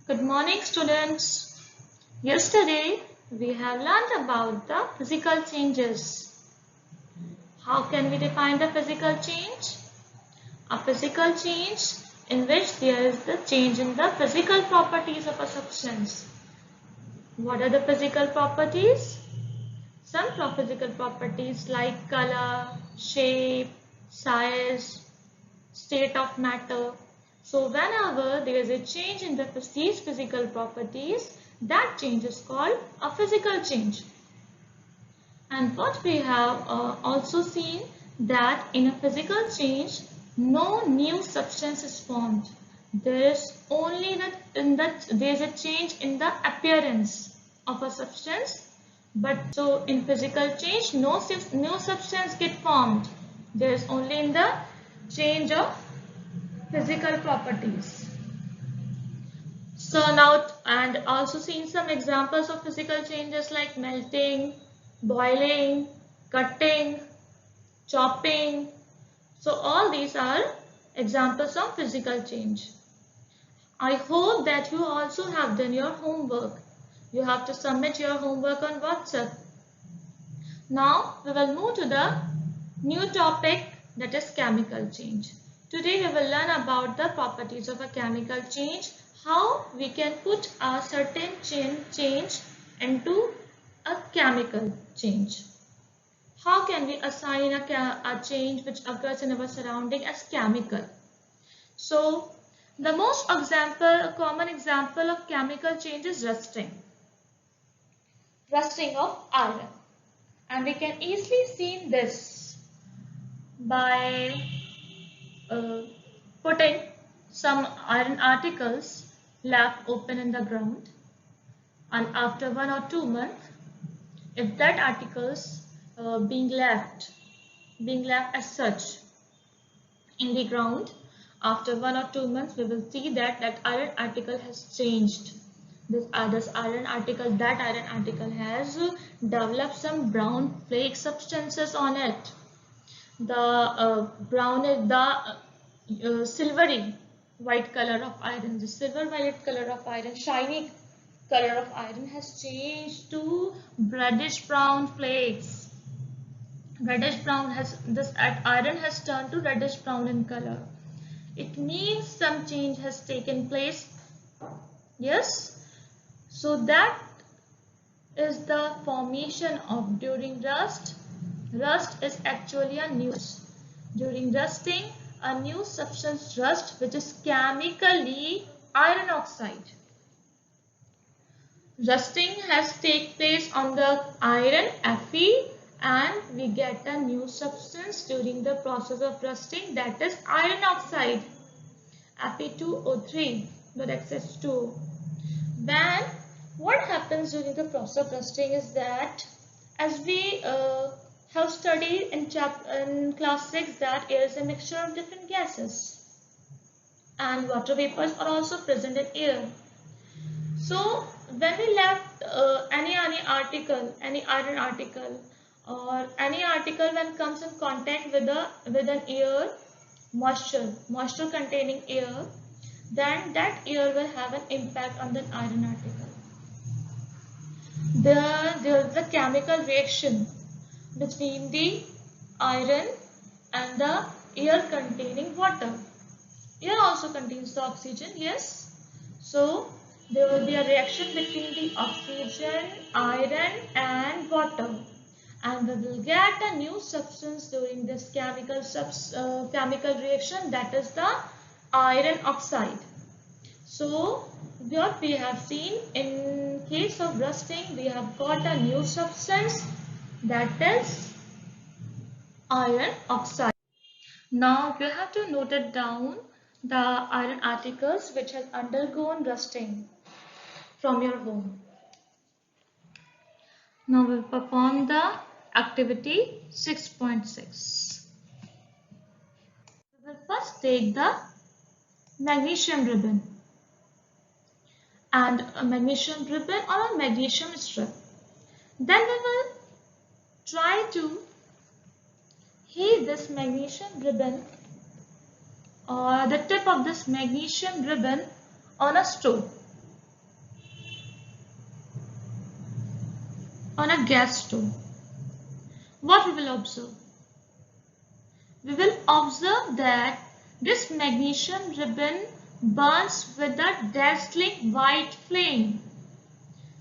Good morning, students. Yesterday, we have learned about the physical changes. How can we define the physical change? A physical change in which there is the change in the physical properties of a substance. What are the physical properties? Some physical properties like color, shape, size, state of matter. So whenever there is a change in these physical properties, that change is called a physical change. And what we have also seen that in a physical change, no new substance is formed. There is only there is a change in the appearance of a substance. But so in physical change, no new substance get formed. There is only in the change of physical properties. So now, and also seen some examples of physical changes like melting, boiling, cutting, chopping. So all these are examples of physical change. I hope that you also have done your homework. You have to submit your homework on WhatsApp. Now we will move to the new topic, that is chemical change. Today we will learn about the properties of a chemical change, how we can put a certain change into a chemical change. How can we assign a change which occurs in our surrounding as chemical? So the most common example of chemical change is rusting of iron, and we can easily see this by putting some iron articles left open in the ground, and after 1 or 2 months, if that articles being left as such in the ground, after 1 or 2 months we will see that that iron article has changed. That iron article has developed some brown flake substances on it. The brown is the silvery white color of iron. The silver violet color of iron, shiny color of iron has changed to reddish brown flakes. Reddish brown iron has turned to reddish brown in color. It means some change has taken place. Yes. So that is the formation of during rust. Rust is actually a new. During rusting, a new substance rust, which is chemically iron oxide. Rusting has taken place on the iron Fe, and we get a new substance during the process of rusting, that is iron oxide, Fe2O3 with excess 2. Then what happens during the process of rusting is that, as we have studied in class 6, that air is a mixture of different gases and water vapors are also present in air. So when we left any article, any iron article or any article when comes in contact with an air, moisture containing air, then that air will have an impact on the iron article. There is a chemical reaction between the iron and the air containing water. Air also contains the oxygen, yes. So there will be a reaction between the oxygen, iron and water, and we will get a new substance during this chemical reaction, that is the iron oxide. So what we have seen in case of rusting, we have got a new substance, that is iron oxide. Now you have to note it down, the iron articles which has undergone rusting from your home. Now we will perform the activity 6.6. We will first take the magnesium ribbon and a magnesium ribbon or a magnesium strip. Then we will try to heat this magnesium ribbon or the tip of this magnesium ribbon on a stove. on a gas stove, what we will observe? We will observe that this magnesium ribbon burns with a dazzling white flame.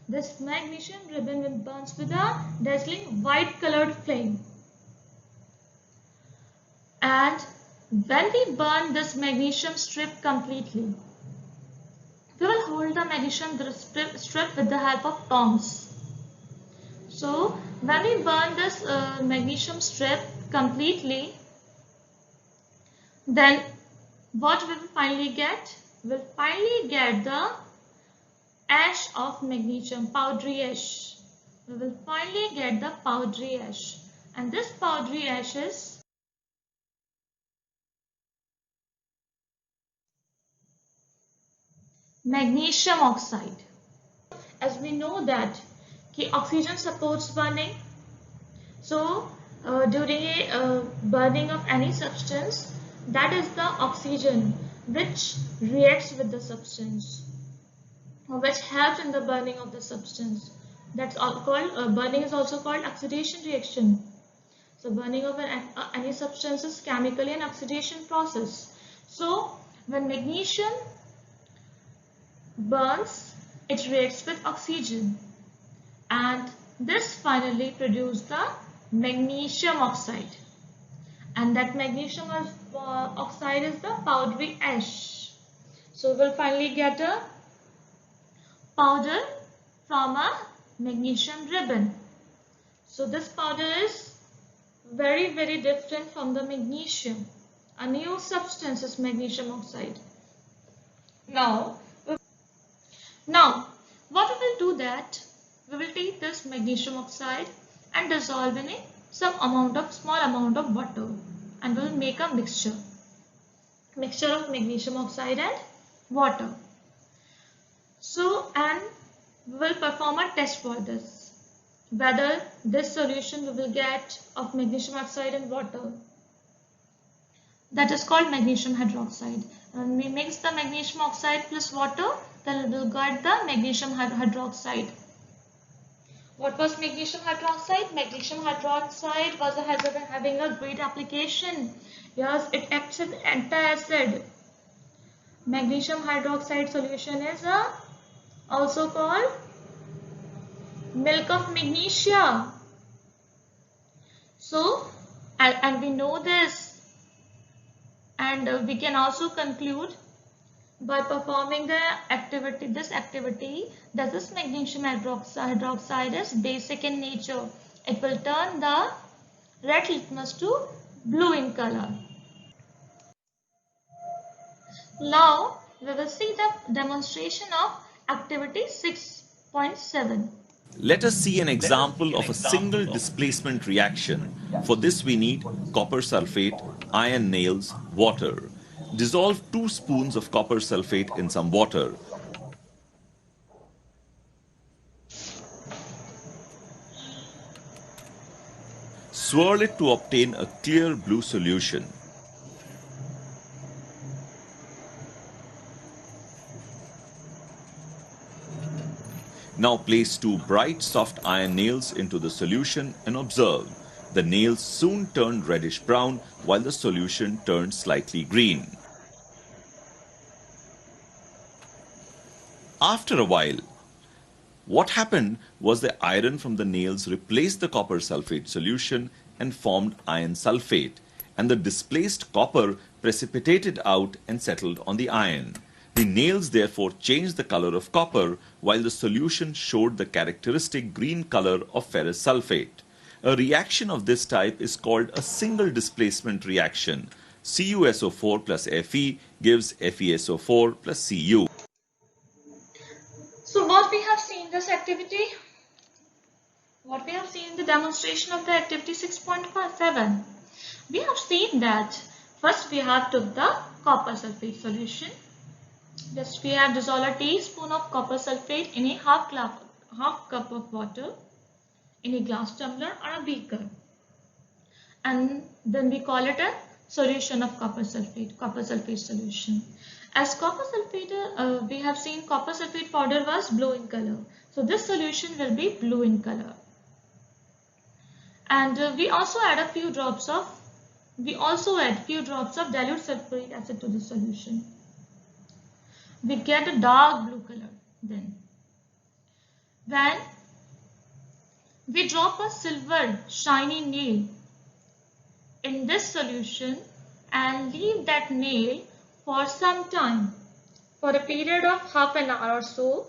This magnesium ribbon burns with a dazzling white colored flame. And when we burn this magnesium strip completely, we will hold the magnesium strip with the help of tongs. So when we burn this magnesium strip completely, then what we will finally get? We will finally get the ash of magnesium, powdery ash. We will finally get the powdery ash, and this powdery ash is magnesium oxide. As we know that oxygen supports burning, so during a burning of any substance, that is the oxygen which reacts with the substance, or which helps in the burning of the substance. That's all called burning is also called oxidation reaction. So burning of any substance is chemically an oxidation process. So when magnesium burns, it reacts with oxygen, and this finally produces the magnesium oxide, and that magnesium oxide is the powdery ash. So we'll finally get a powder from a magnesium ribbon. So this powder is very different from the magnesium. A new substance is magnesium oxide. Now what we will do that we will take this magnesium oxide and dissolve in small amount of water, and we will make a mixture of magnesium oxide and water. So, and we will perform a test for this, whether this solution we will get of magnesium oxide and water, that is called magnesium hydroxide. When we mix the magnesium oxide plus water, then we will get the magnesium hydroxide. What was magnesium hydroxide? Magnesium hydroxide was having a great application. Yes, it acts as anti-acid. Magnesium hydroxide solution is also called milk of magnesia. So, and we know this, and we can also conclude by performing this activity that this magnesium hydroxide is basic in nature. It will turn the red litmus to blue in color. Now we will see the demonstration of activity 6.7. Let us see an example of a single displacement reaction. For this we need copper sulfate, iron nails, water. Dissolve 2 spoons of copper sulfate in some water. Swirl it to obtain a clear blue solution. Now place 2 bright soft iron nails into the solution and observe. The nails soon turn reddish brown while the solution turns slightly green. After a while, what happened was the iron from the nails replaced the copper sulfate solution and formed iron sulfate, and the displaced copper precipitated out and settled on the iron. The nails therefore changed the color of copper, while the solution showed the characteristic green color of ferrous sulfate. A reaction of this type is called a single displacement reaction. CuSO4 plus Fe gives FeSO4 plus Cu. So what we have seen in this activity? What we have seen in the demonstration of the activity 6.7? We have seen that first we have took the copper sulfate solution. Just we have dissolved a teaspoon of copper sulfate in a half cup of water in a glass tumbler or a beaker, and then we call it a solution of copper sulfate solution. As copper sulfate, we have seen copper sulfate powder was blue in color, so this solution will be blue in color. And we also add few drops of dilute sulfuric acid to the solution. We get a dark blue color. Then when we drop a silver shiny nail in this solution and leave that nail for some time, for a period of half an hour or so,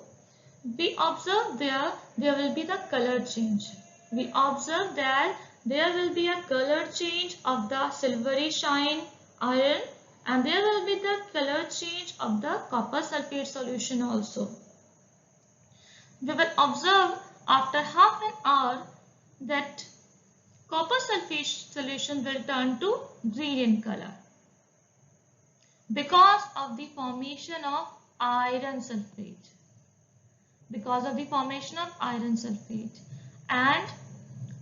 we observe there will be the color change. We observe that there will be a color change of the silvery shine iron, and there will be the color change of the copper sulfate solution also. We will observe after half an hour that copper sulfate solution will turn to green in color because of the formation of iron sulfate. And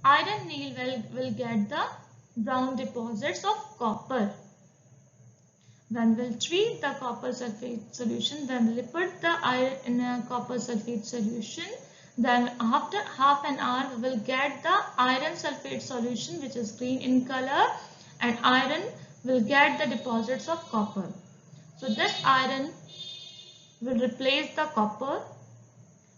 iron nail will get the brown deposits of copper. When we'll treat the copper sulfate solution, then we'll put the iron in a copper sulfate solution. Then after half an hour, we will get the iron sulfate solution, which is green in color, and iron will get the deposits of copper. So this iron will replace the copper,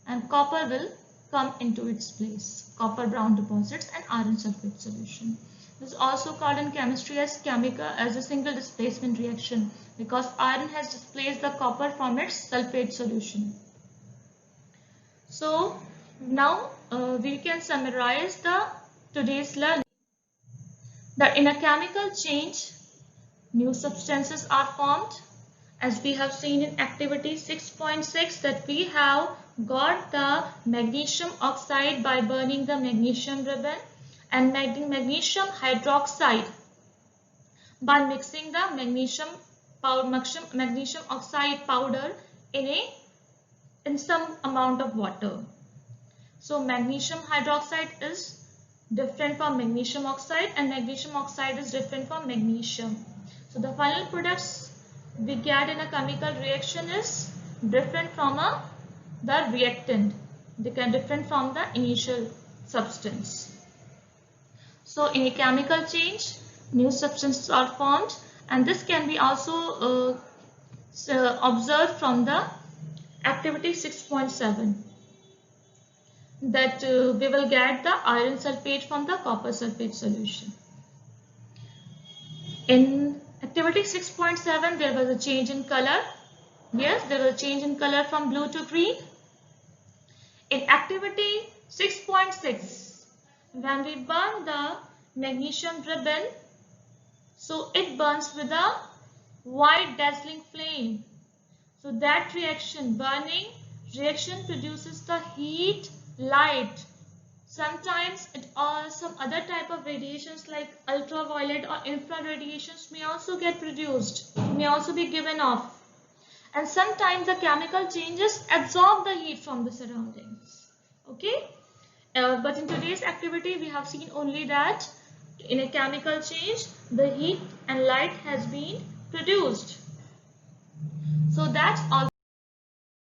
and copper will come into its place. Copper brown deposits and iron sulfate solution. This is also called in chemistry as a single displacement reaction, because iron has displaced the copper from its sulfate solution. So now we can summarize today's learning. That in a chemical change, new substances are formed, as we have seen in activity 6.6, that we have got the magnesium oxide by burning the magnesium ribbon, and magnesium hydroxide by mixing the magnesium oxide powder in some amount of water. So magnesium hydroxide is different from magnesium oxide, and magnesium oxide is different from magnesium. So the final products we get in a chemical reaction is different from the reactant. They can different from the initial substance. So in a chemical change, new substances are formed, and this can be also observed from the activity 6.7, that we will get the iron sulfate from the copper sulfate solution. In activity 6.7, there was a change in color. Yes, there was a change in color from blue to green. In activity 6.6, when we burn the magnesium ribbon, so it burns with a white dazzling flame. So that burning reaction produces the heat, light. Sometimes some other type of radiations like ultraviolet or infrared radiations may also get produced, may also be given off. And sometimes the chemical changes absorb the heat from the surroundings. Okay, but in today's activity we have seen only that in a chemical change the heat and light has been produced. So that's all.